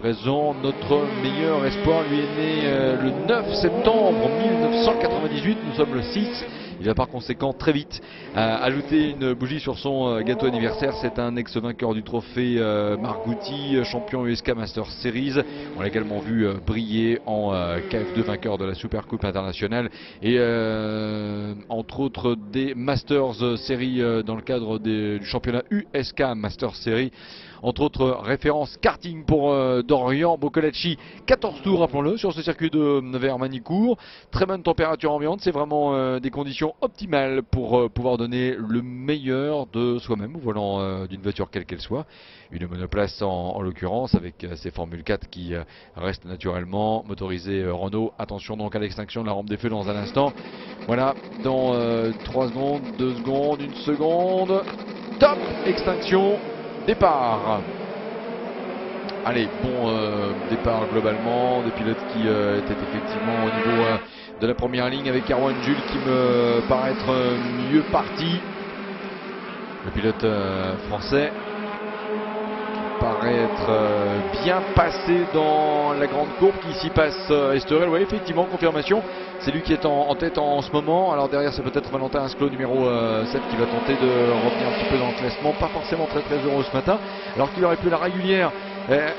présent. Notre meilleur espoir lui est né le 9 septembre 1998, nous sommes le 6. Il va par conséquent très vite ajouter une bougie sur son gâteau anniversaire. C'est un ex-vainqueur du trophée Margouti, champion USK Masters Series. On l'a également vu briller en KF2, vainqueur de la Super Coupe internationale et entre autres des Masters Series dans le cadre du championnat USK Masters Series. Entre autres références karting pour Dorian Boccolacci, 14 tours rappelons-le sur ce circuit de Vermanicourt. Très bonne température ambiante, c'est vraiment des conditions optimales pour pouvoir donner le meilleur de soi-même au volant d'une voiture quelle qu'elle soit. Une monoplace en l'occurrence avec ces Formule 4 qui restent naturellement motorisées Renault. Attention donc à l'extinction de la rampe des feux dans un instant. Voilà, dans 3 secondes, 2 secondes, 1 seconde. Top, extinction. Départ. Allez, bon départ globalement, des pilotes qui étaient effectivement au niveau de la première ligne avec Erwan Jules qui me paraît être mieux parti. Le pilote français paraît être bien passé dans la grande courbe qui ici passe Esterel. Oui, effectivement, confirmation. C'est lui qui est en tête en ce moment. Alors derrière, c'est peut-être Valentin Asclot, numéro 7, qui va tenter de revenir un petit peu dans le classement. Pas forcément très heureux ce matin. Alors qu'il aurait pu la régulière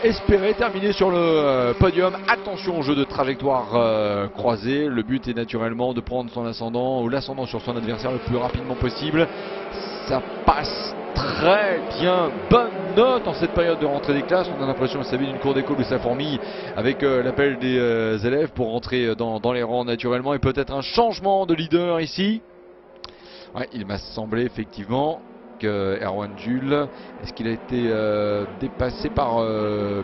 espérer terminer sur le podium. Attention au jeu de trajectoire croisée. Le but est naturellement de prendre son ascendant ou l'ascendant sur son adversaire le plus rapidement possible. Ça passe très bien, bonne note en cette période de rentrée des classes. On a l'impression que ça vient d'une cour d'école où ça fourmille avec l'appel des élèves pour rentrer dans les rangs naturellement et peut-être un changement de leader ici. Ouais, il m'a semblé effectivement que Erwan Jules, est-ce qu'il a été dépassé par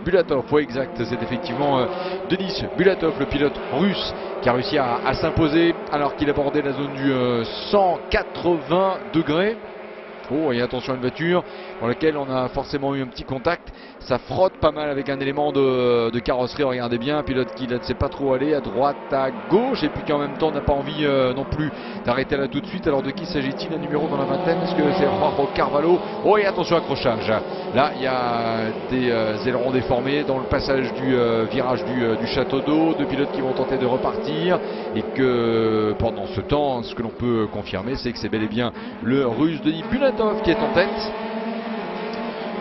Bulatov? Oui, exact, c'est effectivement Denis Bulatov, le pilote russe, qui a réussi à s'imposer alors qu'il abordait la zone du 180 degrés. Oh, et attention à une voiture dans laquelle on a forcément eu un petit contact. Ça frotte pas mal avec un élément de carrosserie. Regardez bien, un pilote qui ne sait pas trop aller à droite, à gauche, et puis qui en même temps n'a pas envie non plus d'arrêter là tout de suite. Alors de qui s'agit-il? Un numéro dans la vingtaine? Est-ce que c'est Juanjo Carvalho? Oh, et attention accrochage. Là, il y a des ailerons déformés dans le passage du virage du château d'eau. Deux pilotes qui vont tenter de repartir. Et que pendant ce temps, ce que l'on peut confirmer, c'est que c'est bel et bien le russe Denis Bulatov qui est en tête.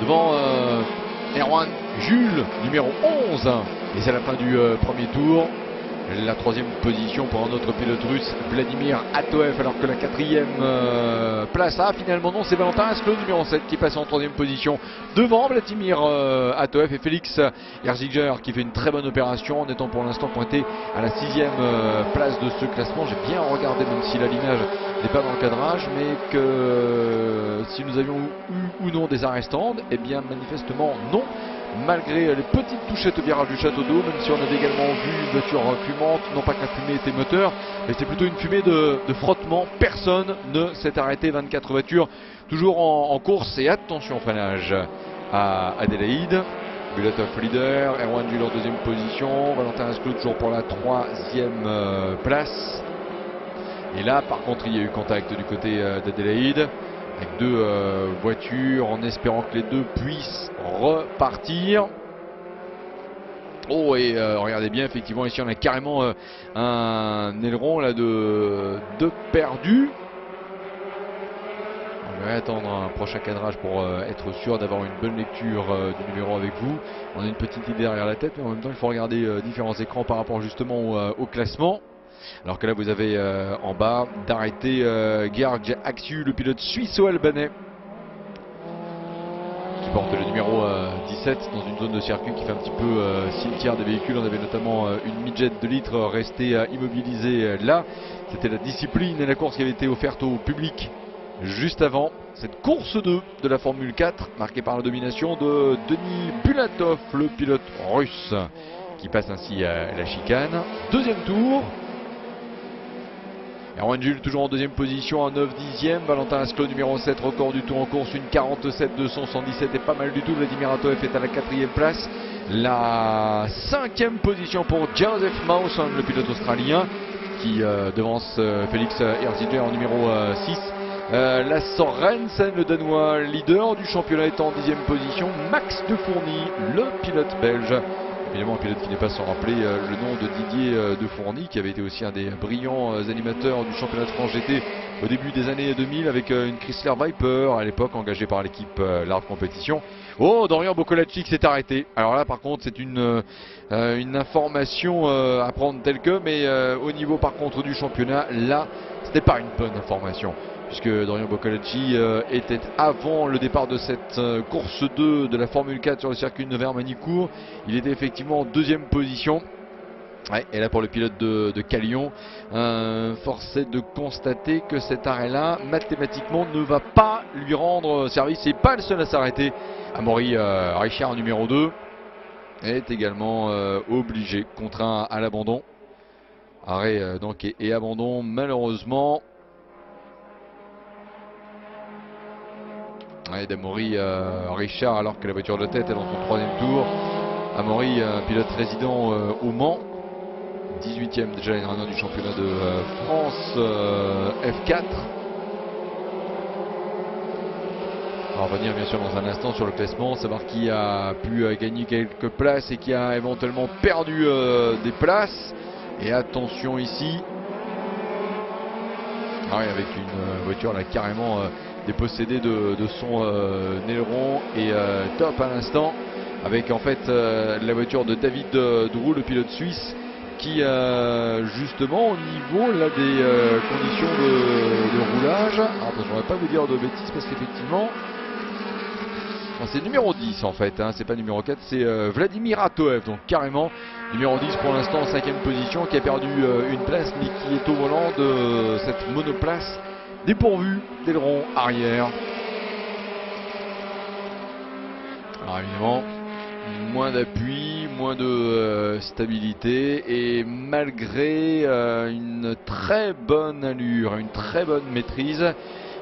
Devant Erwan Jules, numéro 11. Et c'est la fin du premier tour. La troisième position pour un autre pilote russe, Vladimir Atoev, alors que la quatrième place, finalement non, c'est Valentin Asclot, numéro 7, qui passe en troisième position devant Vladimir Atoev et Félix Herziger qui fait une très bonne opération en étant pour l'instant pointé à la 6e place de ce classement. J'ai bien regardé, même si là l'image n'est pas dans le cadrage, mais que si nous avions eu ou non des arrêts stands, eh bien manifestement non. Malgré les petites touchettes au virage du château d'eau, même si on avait également vu une voiture fumante, non pas que la fumée était moteur, mais c'était plutôt une fumée de frottement. Personne ne s'est arrêté, 24 voitures toujours en course. Et attention freinage à Adélaïde. Bulatov leader, Erwan Jules en deuxième position, Valentin Asclot toujours pour la 3e place. Et là par contre il y a eu contact du côté d'Adélaïde, avec deux voitures, en espérant que les deux puissent repartir. Oh, et regardez bien, effectivement ici on a carrément un aileron là de perdu. On va attendre un prochain cadrage pour être sûr d'avoir une bonne lecture du numéro avec vous. On a une petite idée derrière la tête, mais en même temps il faut regarder différents écrans par rapport justement au classement. Alors que là vous avez en bas d'arrêter Georg Axiu, le pilote suisse-albanais, qui porte le numéro 17 dans une zone de circuit qui fait un petit peu cimetière des véhicules. On avait notamment une midget de litre restée immobilisée là. C'était la discipline et la course qui avait été offerte au public juste avant cette course 2 de la Formule 4, marquée par la domination de Denis Bulatov, le pilote russe, qui passe ainsi à la chicane. Deuxième tour. Erwan Jules toujours en deuxième position à 9/10. Valentin Asclot numéro 7, record du tour en course, une 47-277 et pas mal du tout. Vladimir Atoev est à la 4e place. La 5e position pour Joseph Mawson, le pilote australien, qui devance Félix Herziger en numéro 6. La Sorensen, le Danois, leader du championnat, est en 10e position. Max de Fourny, le pilote belge, évidemment un pilote qui n'est pas sans rappeler le nom de Didier de Fourny, qui avait été aussi un des brillants animateurs du championnat de France GT au début des années 2000 avec une Chrysler Viper à l'époque engagée par l'équipe Larve Compétition. Oh, Dorian Boccolacci qui s'est arrêté. Alors là par contre c'est une information à prendre telle que, mais au niveau par contre du championnat, là c'était pas une bonne information, puisque Dorian Boccolacci était avant le départ de cette course 2 de la Formule 4 sur le circuit de Nevers-Manicourt. Il était effectivement en deuxième position. Ouais, et là pour le pilote de Calion, force est de constater que cet arrêt-là, mathématiquement, ne va pas lui rendre service. C'est pas le seul à s'arrêter. Amaury Richard, numéro 2, est également obligé, contraint à l'abandon. Arrêt donc et abandon malheureusement. Ouais, d'Amaury Richard, alors que la voiture de tête est dans son troisième tour. Amaury, pilote résident au Mans, 18e déjà l'année dernière du championnat de France F4. On va revenir bien sûr dans un instant sur le classement, savoir qui a pu gagner quelques places et qui a éventuellement perdu des places. Et attention ici, ah oui, avec une voiture là carrément dépossédée de son aileron et top à l'instant, avec en fait la voiture de David Drou, le pilote suisse, qui justement au niveau là des conditions de roulage, alors je ne voudrais pas vous dire de bêtises parce qu'effectivement c'est numéro 10 en fait, hein, c'est pas numéro 4, c'est Vladimir Atoev, donc carrément numéro 10 pour l'instant en 5ème position, qui a perdu une place mais qui est au volant de cette monoplace dépourvue d'aileron arrière. Alors évidemment, moins d'appui, moins de stabilité, et malgré une très bonne allure, une très bonne maîtrise,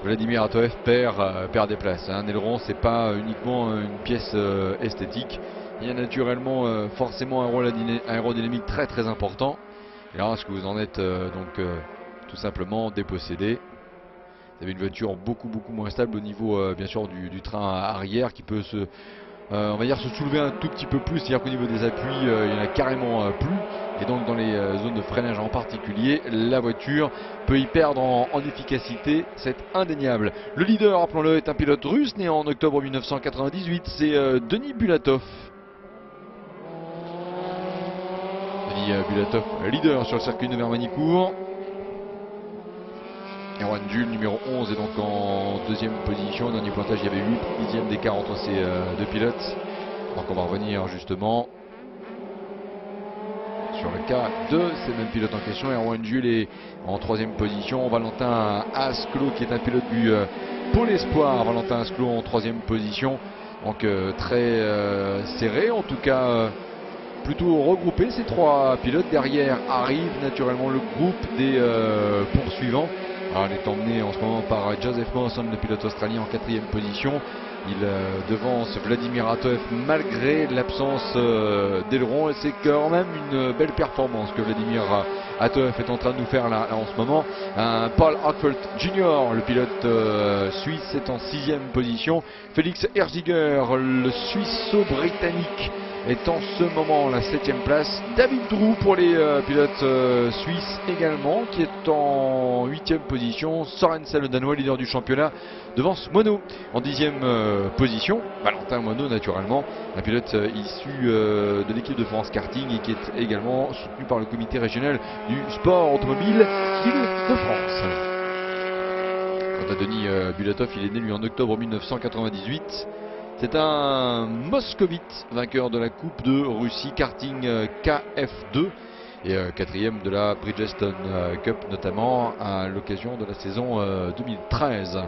Vladimir Atoev perd des places. Un aileron, c'est pas uniquement une pièce esthétique. Il y a naturellement forcément un rôle aérodynamique très très important. Et là, est-ce que vous en êtes tout simplement dépossédé? Vous avez une voiture beaucoup moins stable au niveau bien sûr du train arrière, qui peut on va dire se soulever un tout petit peu plus, c'est-à-dire qu'au niveau des appuis il y en a carrément plus, et donc dans les zones de freinage en particulier, la voiture peut y perdre en efficacité, c'est indéniable. Le leader, rappelons-le, est un pilote russe né en octobre 1998, c'est Denis Bulatov. Denis Bulatov, leader sur le circuit de Nevers-Manicourt. Erwan Jules, numéro 11, est donc en deuxième position. Dernier pointage, il y avait 8 dixièmes d'écart entre ces deux pilotes. Donc on va revenir justement sur le cas de ces mêmes pilotes en question. Erwan Jules est en troisième position. Valentin Asclot, qui est un pilote du Pôle Espoir. Valentin Asclot en troisième position. Donc très serré, en tout cas plutôt regroupé ces trois pilotes. Derrière arrive naturellement le groupe des poursuivants. Alors, il est emmené en ce moment par Joseph Mawson, le pilote australien, en quatrième position. Il devance Vladimir Atoev malgré l'absence d'aileron, et c'est quand même une belle performance que Vladimir Atoev est en train de nous faire là en ce moment. Paul Hartfeld Jr., le pilote suisse, est en sixième position. Félix Herziger, le suisse-britannique, est en ce moment la 7ème place. David Drou pour les pilotes suisses également, qui est en 8ème position. Sorensen, le Danois, leader du championnat, devance Monod en 10ème position. Valentin Monod, naturellement, un pilote issu de l'équipe de France Karting et qui est également soutenu par le comité régional du sport automobile d'Île-de-France. Quant à Denis Bulatov, il est né lui en octobre 1998. C'est un moscovite, vainqueur de la Coupe de Russie Karting KF2 et quatrième de la Bridgestone Cup, notamment à l'occasion de la saison 2013.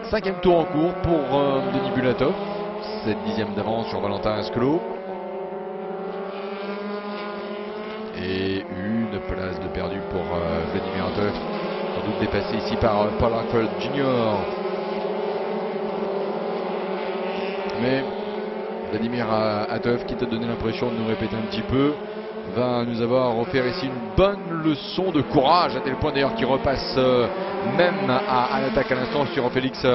Cinquième tour en cours pour Denis Bulatov, cette dixième d'avance sur Valentin Asclot. Et une place de perdu pour Vladimir Atoev, sans doute dépassé ici par Paul Hartfeld Jr. Mais Vladimir Atov, qui t'a donné l'impression de nous répéter un petit peu, va nous avoir offert ici une bonne leçon de courage, à tel point d'ailleurs qu'il repasse même à l'attaque à l'instant sur Félix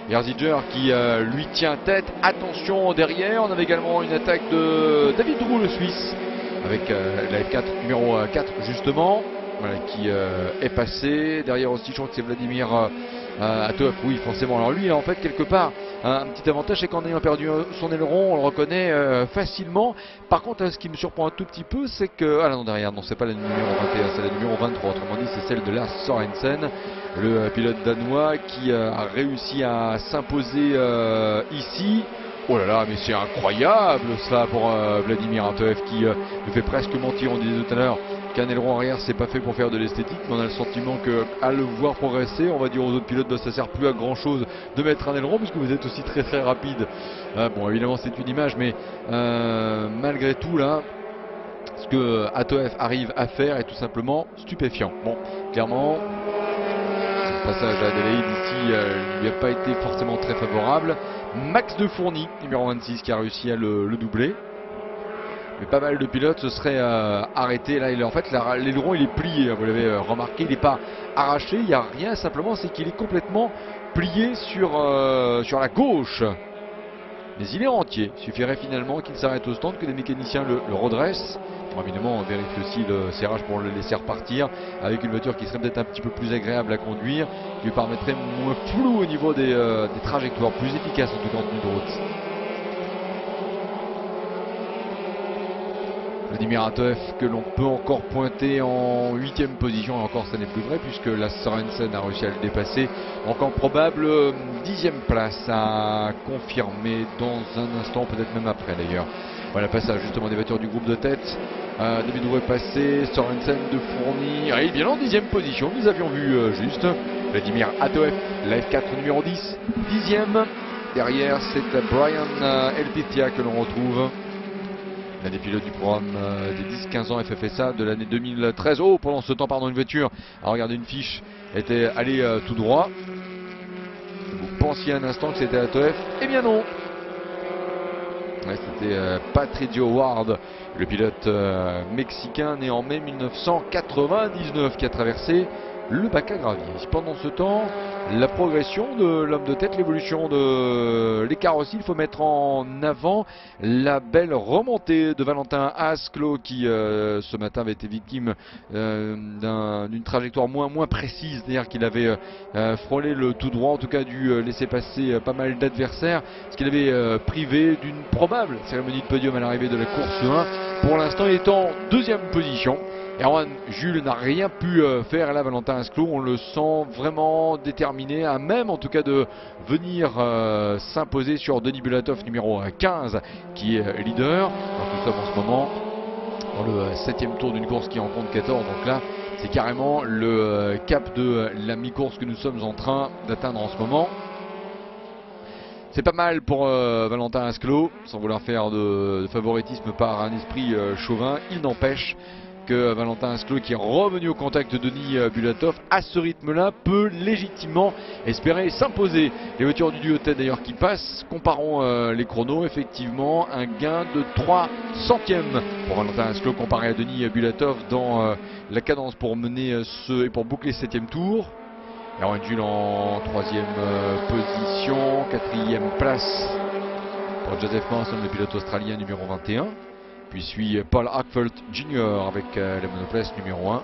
Herziger qui lui tient tête. Attention derrière, on avait également une attaque de David Roux, le Suisse, avec la F4 numéro 4 justement, voilà, qui est passé. Derrière aussi, je crois que c'est Vladimir Atov, oui forcément. Alors lui, en fait, quelque part, un petit avantage, c'est qu'en ayant perdu son aileron, on le reconnaît facilement. Par contre, ce qui me surprend un tout petit peu, c'est que... Ah non, derrière, non, c'est pas la numéro 21, c'est la numéro 23. Autrement dit, c'est celle de Lars Sørensen, le pilote danois qui a réussi à s'imposer ici. Oh là là, mais c'est incroyable cela pour Vladimir Atov qui nous fait presque mentir. On disait tout à l'heure qu'un aileron arrière c'est pas fait pour faire de l'esthétique, mais on a le sentiment qu'à le voir progresser, on va dire aux autres pilotes, bah, ça sert plus à grand chose de mettre un aileron puisque vous êtes aussi très très rapide. Bon, évidemment c'est une image, mais malgré tout là, ce que Atov arrive à faire est tout simplement stupéfiant. Bon, clairement, le passage à Adélaïde ici lui a pas été forcément très favorable. Max de Fourny, numéro 26, qui a réussi à le doubler. Mais pas mal de pilotes se seraient arrêtés. Là, en fait, l'aileron il est plié, vous l'avez remarqué, il n'est pas arraché, il n'y a rien, simplement c'est qu'il est complètement plié sur la gauche. Mais il est entier, il suffirait finalement qu'il s'arrête au stand, que les mécaniciens le redressent. Bon, évidemment, on vérifie aussi le serrage pour le laisser repartir avec une voiture qui serait peut-être un petit peu plus agréable à conduire, qui lui permettrait moins flou au niveau des trajectoires, plus efficace en tout cas en tenue de route. Vladimir Atov que l'on peut encore pointer en 8e position, et encore ça n'est plus vrai puisque la Sørensen a réussi à le dépasser. Encore probable 10e place à confirmer dans un instant, peut-être même après d'ailleurs. Voilà, passage justement des voitures du groupe de tête. David Roux est passé, Sørensen de Fourny, et bien en 10e position, nous avions vu juste Vladimir Atov, la F4 numéro 10, 10e. Derrière c'est Brian Elpitia que l'on retrouve. L'un des pilotes du programme des 10-15 ans FFSA de l'année 2013. Oh, pendant ce temps, pardon, une voiture, à regarder une fiche, était allée tout droit. Vous pensiez un instant que c'était Atov? Eh bien non. Ouais, c'était Patricio Ward, le pilote mexicain né en mai 1999 qui a traversé le bac à gravier. Pendant ce temps, la progression de l'homme de tête, l'évolution de l'écart aussi, il faut mettre en avant la belle remontée de Valentin Asclo qui ce matin avait été victime d'une trajectoire moins précise, c'est-à-dire qu'il avait frôlé le tout droit, en tout cas dû laisser passer pas mal d'adversaires, ce qu'il avait privé d'une probable cérémonie de podium à l'arrivée de la course 1. Pour l'instant, il est en 2e position. Erwan Jules n'a rien pu faire, et là Valentin Asclo, on le sent vraiment déterminé à même en tout cas de venir s'imposer sur Denis Bulatov numéro 15 qui est leader. Alors, nous sommes en ce moment dans le 7e tour d'une course qui en compte 14, donc là c'est carrément le cap de la mi-course que nous sommes en train d'atteindre en ce moment. C'est pas mal pour Valentin Asclo, sans vouloir faire de favoritisme par un esprit chauvin. Il n'empêche que Valentin Asclo, qui est revenu au contact de Denis Bulatov, à ce rythme-là, peut légitimement espérer s'imposer. Les voitures du duo tête d'ailleurs qui passent, comparons les chronos, effectivement, un gain de 3 centièmes pour Valentin Asclo comparé à Denis Bulatov dans la cadence pour mener et pour boucler ce 7e tour. Erwan Jules en 3e position, 4e place pour Joseph Manson, le pilote australien numéro 21. Puis suit Paul Hackfeld Jr. avec la monoplace numéro 1.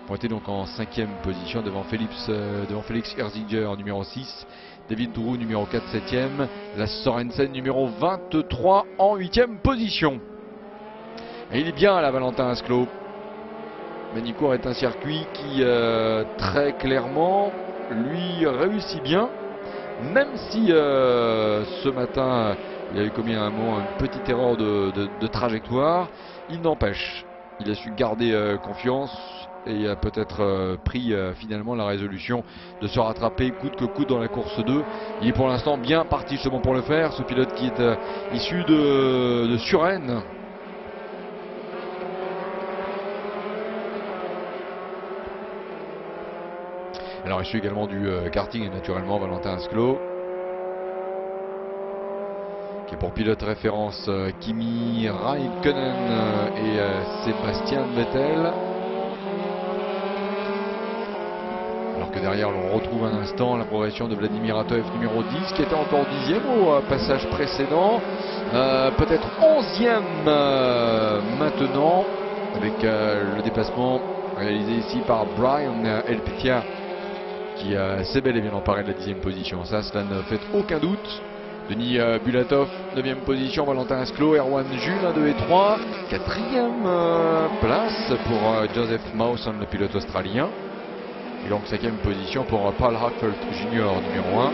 Pointé donc en 5e position devant Félix Herziger numéro 6. David Roux numéro 4 7e. La Sørensen numéro 23 en 8e position. Et il est bien là Valentin Asclo. Magny-Cours est un circuit qui très clairement lui réussit bien. Même si ce matin il avait commis un moment une petite erreur de trajectoire, il n'empêche, il a su garder confiance et a peut-être pris finalement la résolution de se rattraper coûte que coûte dans la course 2. Il est pour l'instant bien parti justement pour le faire, ce pilote qui est issu de Suresnes. Alors issu également du karting et naturellement Valentin Asclo. qui est pour pilote référence Kimi Raikkonen et Sébastien Vettel. Alors que derrière on retrouve un instant la progression de Vladimir Atoev numéro 10 qui était encore 10e au passage précédent, peut-être 11e maintenant avec le dépassement réalisé ici par Brian Elpitia qui s'est bel et bien emparé de la 10e position. Ça, cela ne fait aucun doute. Denis Bulatov, 9e position, Valentin Asclo, Erwan Jules, 1, 2 et 3. 4e place pour Joseph Mawson, le pilote australien. Et donc 5e position pour Paul Hackfeld Jr. numéro 1.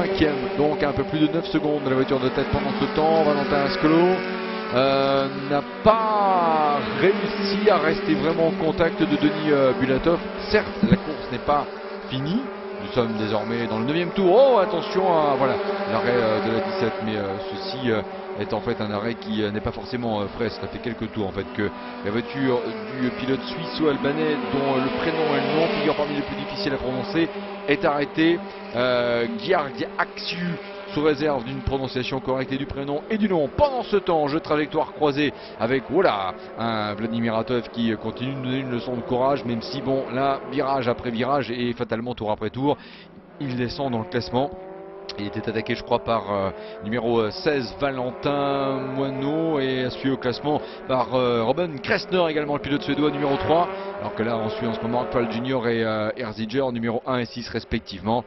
5e, donc un peu plus de 9 secondes de la voiture de tête pendant ce temps. Valentin Asclo n'a pas réussi à rester vraiment en contact de Denis Bulatov. Certes, la course n'est pas finie. Nous sommes désormais dans le 9e tour. Oh, attention à voilà, l'arrêt de la 17, mais ceci est en fait un arrêt qui n'est pas forcément frais. Ça fait quelques tours en fait que la voiture du pilote suisse-albanais, dont le prénom et le nom figurent parmi les plus difficiles à prononcer, est arrêtée. György Aksu, sous réserve d'une prononciation correcte et du prénom et du nom. Pendant ce temps, jeu de trajectoire croisé avec voilà, un Vladimir Atoev qui continue de donner une leçon de courage, même si bon là, virage après virage et fatalement tour après tour, il descend dans le classement. Il était attaqué je crois par numéro 16 Valentin Moineau et suivi au classement par Robin Kressner également, le pilote suédois numéro 3, alors que là on suit en ce moment Paul Junior et Erziger numéro 1 et 6 respectivement.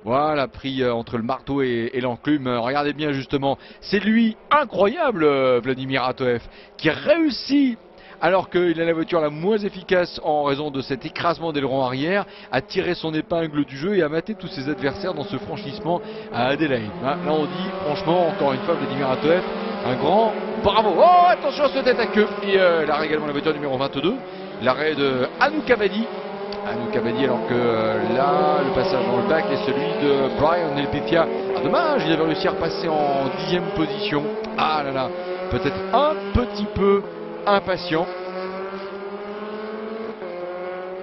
Voilà, pris entre le marteau et l'enclume. Regardez bien justement, c'est lui, incroyable Vladimir Atoev, qui réussit, alors qu'il a la voiture la moins efficace en raison de cet écrasement d'aileron arrière, à tirer son épingle du jeu et à mater tous ses adversaires dans ce franchissement à Adélaïde. Là on dit franchement, encore une fois, Vladimir Atoev, un grand bravo. Oh, attention à ce tête à queue. Et l'arrêt également de la voiture numéro 22, l'arrêt de Anouk Abadi. Anouk Abadi, alors que là, le passage dans le bac est celui de Brian Elpitia. Ah, dommage, il avait réussi à repasser en 10e position. Ah là là, peut-être un petit peu impatient.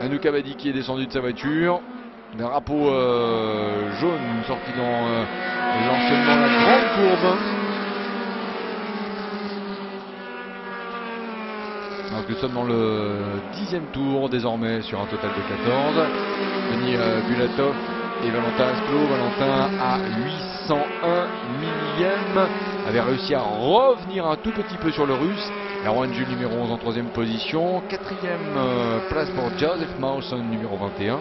Anouk Abadi qui est descendu de sa voiture. Drapeau jaune sorti dans l'enchaînement, la grande courbe. Donc nous sommes dans le 10e tour désormais sur un total de 14. Denis Bulatov et Valentin Asclo. Valentin à 801 millième avait réussi à revenir un tout petit peu sur le russe. Erwan Jules numéro 11 en 3e position. 4e place pour Joseph Mawson numéro 21.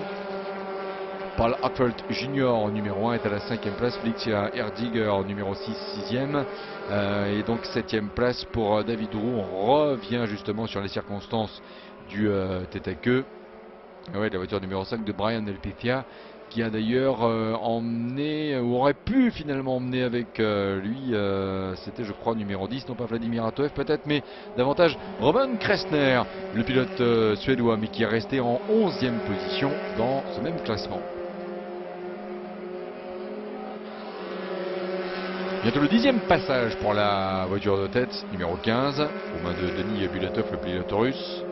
Paul Hackfeld Jr. numéro 1 est à la 5e place. Félix Erziger numéro 6, 6e. Et donc 7e place pour David Roux. On revient justement sur les circonstances du tête à queue. Ouais, la voiture numéro 5 de Brian Elpitia, qui a d'ailleurs emmené, ou aurait pu finalement emmener avec lui, c'était je crois numéro 10, non pas Vladimir Atoev peut-être, mais davantage Robin Kressner, le pilote suédois, mais qui est resté en 11e position dans ce même classement. Bientôt le 10e passage pour la voiture de tête, numéro 15, aux mains de Denis Bulatov, le pilote russe.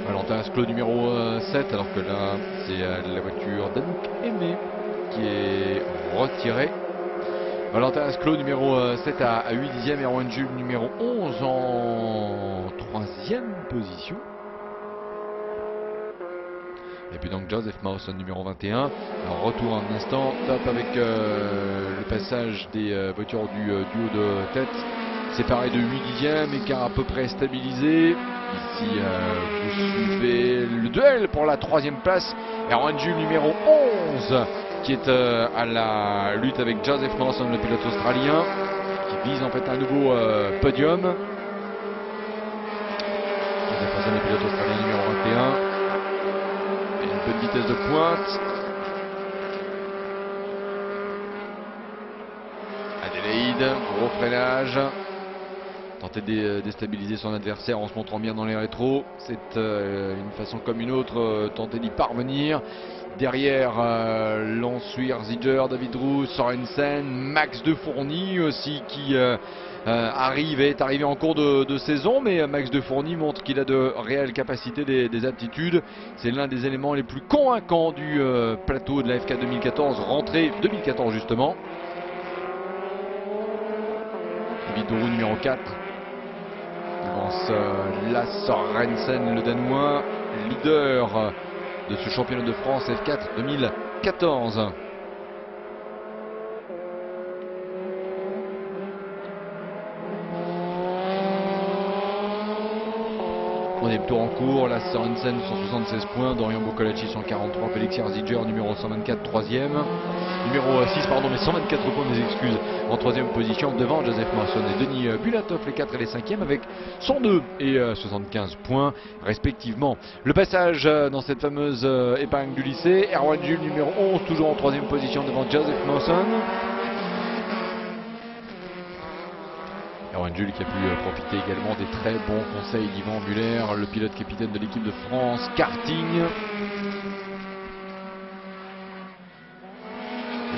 Valentin Asclo numéro 7, alors que là c'est la voiture d'Anouk Aimé qui est retirée. Valentin Asclo numéro 7 à 8 dixièmes, Erwan Jules numéro 11 en 3e position. Et puis donc Joseph Mawson numéro 21. Alors retour un instant, top avec le passage des voitures du duo de tête. Séparé de 8 dixièmes, écart à peu près stabilisé. Ici vous suivez le duel pour la 3e place. Erwan Jules numéro 11 qui est à la lutte avec Joseph Mawson, le pilote australien, qui vise en fait un nouveau podium. Joseph Mawson, le pilote australien numéro 21. Une bonne vitesse de pointe. Adélaïde, gros freinage. tenter de déstabiliser son adversaire en se montrant bien dans les rétros. C'est une façon comme une autre, tenter d'y parvenir. Derrière, Lançuy, Ziger, David Roux, Sorensen, Max de Fourny aussi qui est arrivé en cours de saison, mais Max de Fourny montre qu'il a de réelles capacités, des aptitudes. C'est l'un des éléments les plus convaincants du plateau de la FK 2014, rentrée 2014 justement. David Roux numéro 4 devance Lasse Sorensen, le Danois, leader de ce championnat de France F4 2014. Troisième tour en cours, la Sorensen 176 points, Dorian Boccolacci 143, Félix Ziger numéro 124, troisième. Numéro 6, pardon, mais 124 points, mes excuses, en troisième position devant Joseph Masson et Denis Bulatov, les 4 et les 5e avec 102 et 75 points respectivement. Le passage dans cette fameuse épingle du lycée, Erwan Jules numéro 11, toujours en troisième position devant Joseph Masson. Erwan Jules qui a pu profiter également des très bons conseils d'Yvan Muller, le pilote capitaine de l'équipe de France karting.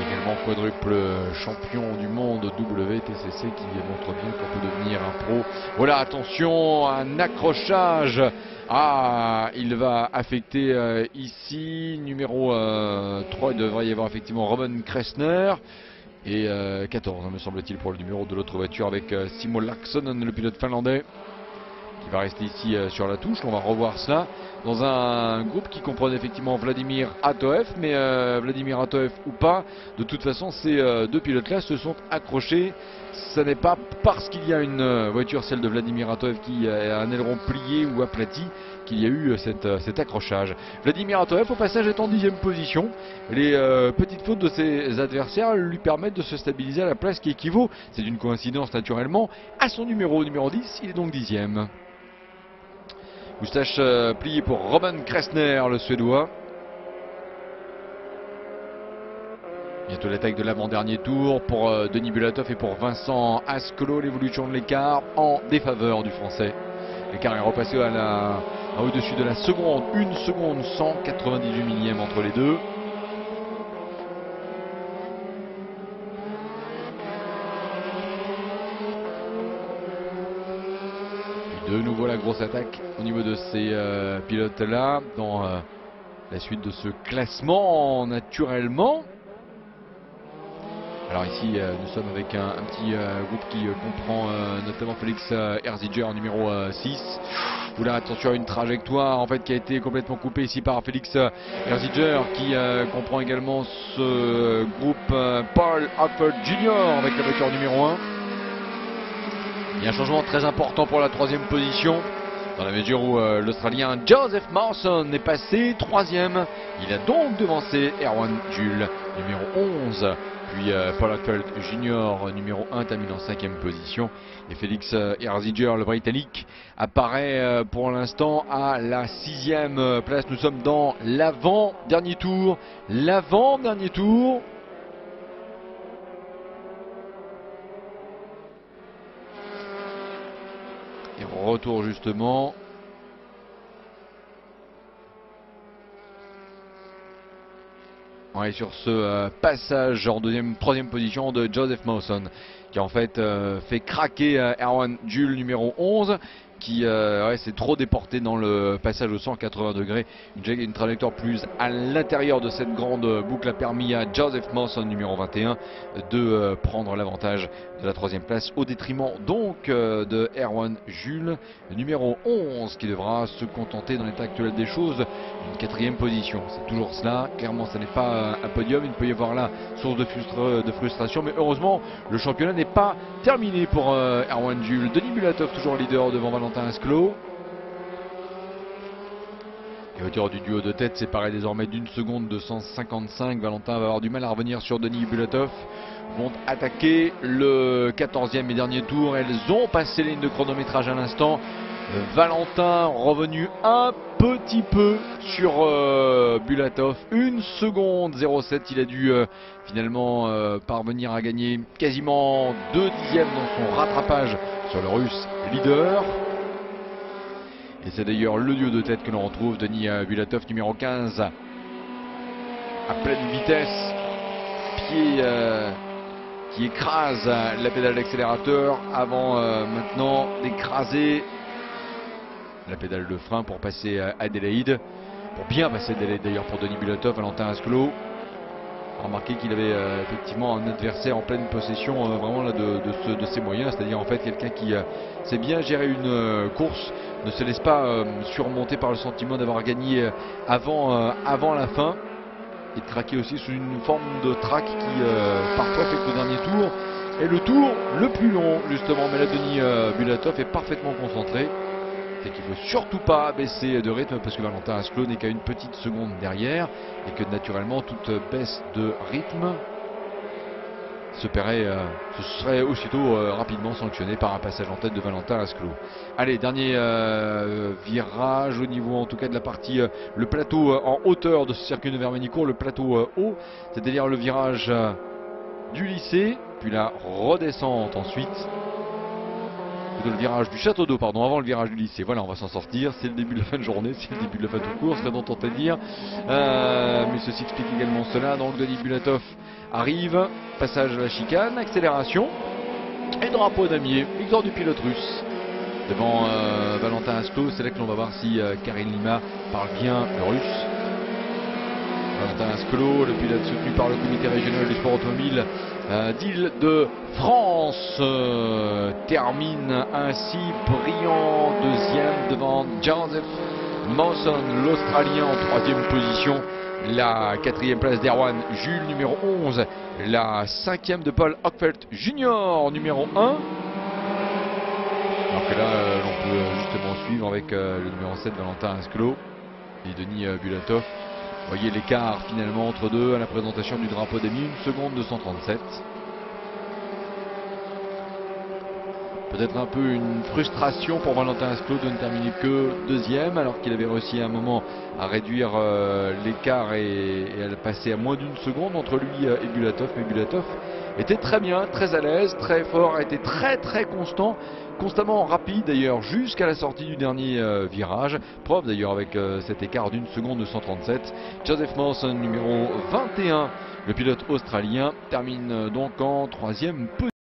Également quadruple champion du monde WTCC qui montre bien qu'on peut devenir un pro. Voilà, attention, un accrochage. Ah, il va affecter ici, numéro 3, il devrait y avoir effectivement Robin Kressner. Et 14, me semble-t-il, pour le numéro de l'autre voiture avec Simo Laaksonen, le pilote finlandais, qui va rester ici sur la touche. On va revoir cela dans un groupe qui comprend effectivement Vladimir Atoev, mais Vladimir Atoev ou pas, de toute façon ces deux pilotes-là se sont accrochés. Ce n'est pas parce qu'il y a une voiture, celle de Vladimir Atoev, qui a un aileron plié ou aplati, qu'il y a eu cet accrochage. Vladimir Atoev au passage est en 10e position. Les petites fautes de ses adversaires lui permettent de se stabiliser à la place qui équivaut, c'est une coïncidence naturellement, à son numéro 10, il est donc 10e. Moustache pliée pour Robin Kressner, le Suédois. Bientôt l'attaque de l'avant-dernier tour pour Denis Bulatov et pour Vincent Ascolo, l'évolution de l'écart en défaveur du Français. L'écart est repassé au-dessus de la seconde, 1 seconde 198 millième entre les deux. De nouveau la grosse attaque au niveau de ces pilotes-là dans la suite de ce classement naturellement. Alors ici nous sommes avec un petit groupe qui comprend notamment Félix Ziger numéro 6. Oula, attention à une trajectoire en fait qui a été complètement coupée ici par Félix Ziger qui comprend également ce groupe Paul Hartford Jr. avec la voiture numéro 1. Il y a un changement très important pour la 3e position, dans la mesure où l'Australien Joseph Mawson est passé 3e. Il a donc devancé Erwan Jules, numéro 11. Puis Paul Hartford Jr. numéro 1 termine en 5e position. Et Félix Ziger, le Britannique, apparaît pour l'instant à la 6e place. Nous sommes dans l'avant-dernier tour. L'avant-dernier tour. Et retour justement. Ouais, sur ce passage en 3e position de Joseph Mawson, qui en fait fait craquer Erwan Jules numéro 11, qui s'est trop déporté dans le passage au 180 degrés. Une trajectoire plus à l'intérieur de cette grande boucle a permis à Joseph Mawson numéro 21 de prendre l'avantage de la 3e place au détriment donc de Erwan Jules numéro 11, qui devra se contenter dans l'état actuel des choses d'une 4e position. C'est toujours cela, clairement ce n'est pas un podium, il peut y avoir là source de frustration, mais heureusement le championnat n'est pas terminé pour Erwan Jules. Denis Bulatov toujours leader devant Valentin Ascolo. Les hauteurs du duo de tête séparées désormais d'1 seconde 255. Valentin va avoir du mal à revenir sur Denis Bulatov. Vont attaquer le 14e et dernier tour. Elles ont passé les lignes de chronométrage à l'instant. Valentin revenu un petit peu sur Bulatov. 1 seconde 07. Il a dû finalement parvenir à gagner quasiment 2 dixièmes dans son rattrapage sur le Russe leader. Et c'est d'ailleurs le duo de tête que l'on retrouve, Denis Bulatov, numéro 15, à pleine vitesse, pied qui écrase la pédale d'accélérateur avant maintenant d'écraser la pédale de frein pour passer Adélaïde, pour bien passer Adélaïde d'ailleurs pour Denis Bulatov. Valentin Asclot, remarquez qu'il avait effectivement un adversaire en pleine possession vraiment là, de ses moyens, c'est-à-dire en fait quelqu'un qui sait bien gérer une course, ne se laisse pas surmonter par le sentiment d'avoir gagné avant la fin, et de craquer aussi sous une forme de track qui parfois fait que le dernier tour est le tour le plus long justement. Mais là Denis Bulatov est parfaitement concentré, c'est qu'il ne faut surtout pas baisser de rythme parce que Valentin Asclot n'est qu'à une petite seconde derrière et que naturellement toute baisse de rythme se serait aussitôt rapidement sanctionné par un passage en tête de Valentin Asclot. Allez, dernier virage au niveau en tout cas de la partie, le plateau en hauteur de ce circuit de Vermenicourt, le plateau haut, c'est-à-dire le virage du lycée, puis la redescente ensuite. Le virage du château d'eau, pardon, avant le virage du lycée. Voilà, on va s'en sortir. C'est le début de la fin de journée, c'est le début de la fin de course, serait tenté de dire. Mais ceci explique également cela. Donc Denis Bulatov arrive, passage à la chicane, accélération et drapeau damier, victoire du pilote russe devant Valentin Asclot. C'est là que l'on va voir si Karine Lima parle bien le russe. Valentin Asclot, le pilote soutenu par le comité régional du sport automobile d'Île-de-France, termine ainsi brillant deuxième devant Joseph Mawson, l'Australien, en troisième position. La quatrième place d'Erwan Jules, numéro 11. La cinquième de Paul Hochfeldt Junior, numéro 1. Alors que là, l'on peut justement suivre avec le numéro 7, Valentin Asclot et Denis Bulatov. Vous voyez l'écart finalement entre deux à la présentation du drapeau des 1 seconde 237. Peut-être un peu une frustration pour Valentin Asclot de ne terminer que deuxième, alors qu'il avait réussi à un moment à réduire l'écart et à passer à moins d'1 seconde entre lui et Bulatov. Mais Bulatov était très bien, très à l'aise, très fort, a été très constant, constamment rapide d'ailleurs jusqu'à la sortie du dernier virage. Preuve d'ailleurs avec cet écart d'1 seconde 237. Joseph Mawson, numéro 21, le pilote australien, termine donc en troisième position.